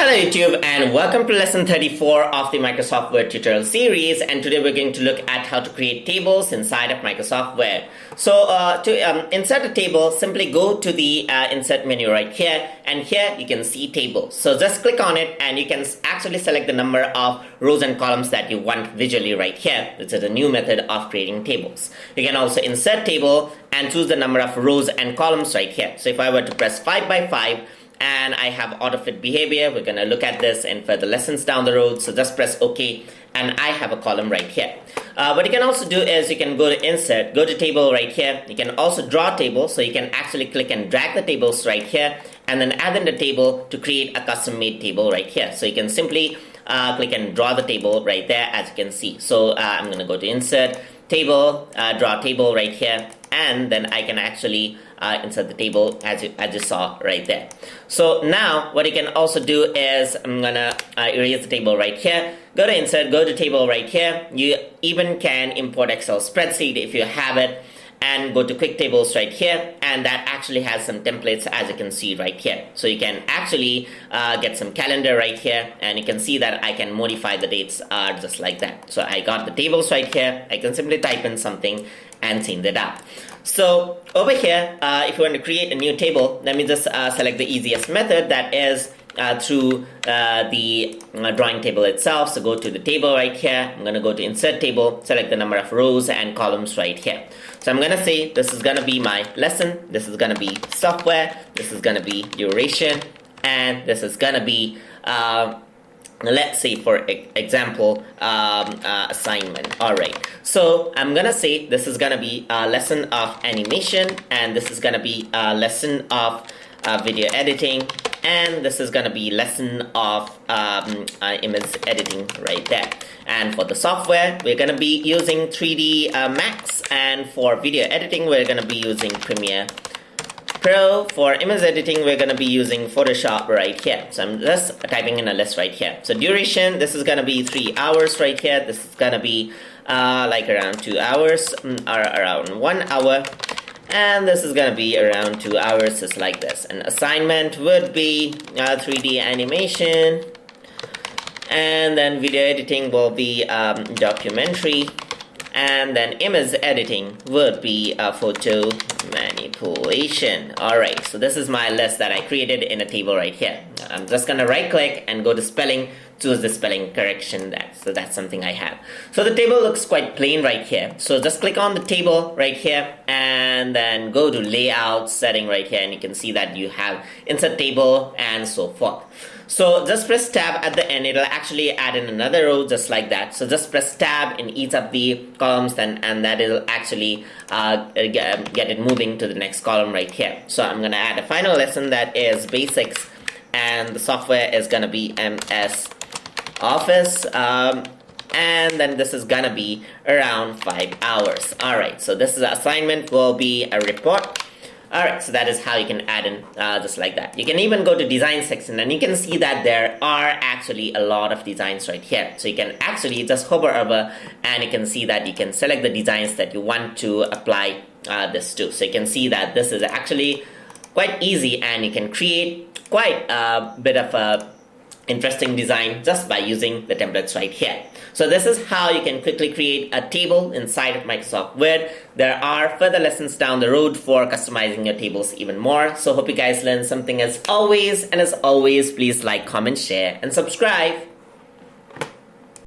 Hello YouTube and welcome to lesson 34 of the Microsoft Word tutorial series, and today we're going to look at how to create tables inside of Microsoft Word. So to insert a table, simply go to the insert menu right here, and here you can see tables. So just click on it and you can actually select the number of rows and columns that you want visually right here. This is a new method of creating tables. You can also insert table and choose the number of rows and columns right here. So if I were to press 5 by 5 and I have auto fit behavior, we're going to look at this in further lessons down the road. So just press OK and I have a column right here. What you can also do is you can go to insert, go to table right here. You can also draw table, so you can actually click and drag the tables right here and then add in the table to create a custom made table right here. So you can simply click and draw the table right there, as you can see. So I'm going to go to insert table, draw table right here, and then I can actually insert the table as you saw right there. So now what you can also do is I'm gonna erase the table right here, go to insert, go to table right here. You even can import Excel spreadsheet if you have it, and go to quick tables right here, and that actually has some templates, as you can see right here. So you can actually get some calendar right here, and you can see that I can modify the dates just like that. So I got the tables right here. I can simply type in something and change it up. So over here, if you want to create a new table, let me just select the easiest method, that is through the drawing table itself. So go to the table right here. I'm going to go to insert table, select the number of rows and columns right here. So I'm going to say this is going to be my lesson, this is going to be software, this is going to be duration, and this is going to be let's say, for example, assignment. Alright, so I'm gonna say this is gonna be a lesson of animation, and this is gonna be a lesson of video editing, and this is gonna be lesson of image editing right there. And for the software, we're gonna be using 3D Max, and for video editing, we're gonna be using Premiere Pro. For image editing, we're going to be using Photoshop right here. So I'm just typing in a list right here. So duration, this is going to be 3 hours right here. This is going to be like around 2 hours, or around 1 hour. And this is going to be around 2 hours, just like this. And assignment would be 3D animation. And then video editing will be documentary. And then image editing would be a photo manipulation. Alright, so this is my list that I created in a table right here. I'm just gonna right click and go to spelling, choose the spelling correction there. So that's something I have. So the table looks quite plain right here. So just click on the table right here and then go to layout setting right here, and you can see that you have insert table and so forth. So just press tab at the end, it'll actually add in another row just like that. So just press tab in each of the columns, and that will actually get it moving to the next column right here. So I'm gonna add a final lesson, that is basics, and the software is gonna be MS Office, and then this is gonna be around 5 hours. Alright, so this is an assignment, will be a report. Alright, so that is how you can add in just like that. You can even go to design section, and you can see that there are actually a lot of designs right here. So you can actually just hover over, and you can see that you can select the designs that you want to apply this to. So you can see that this is actually quite easy, and you can create quite a bit of a interesting design just by using the templates right here. So this is how you can quickly create a table inside of Microsoft Word. There are further lessons down the road for customizing your tables even more. So hope you guys learned something as always, and as always, please like, comment, share, and subscribe.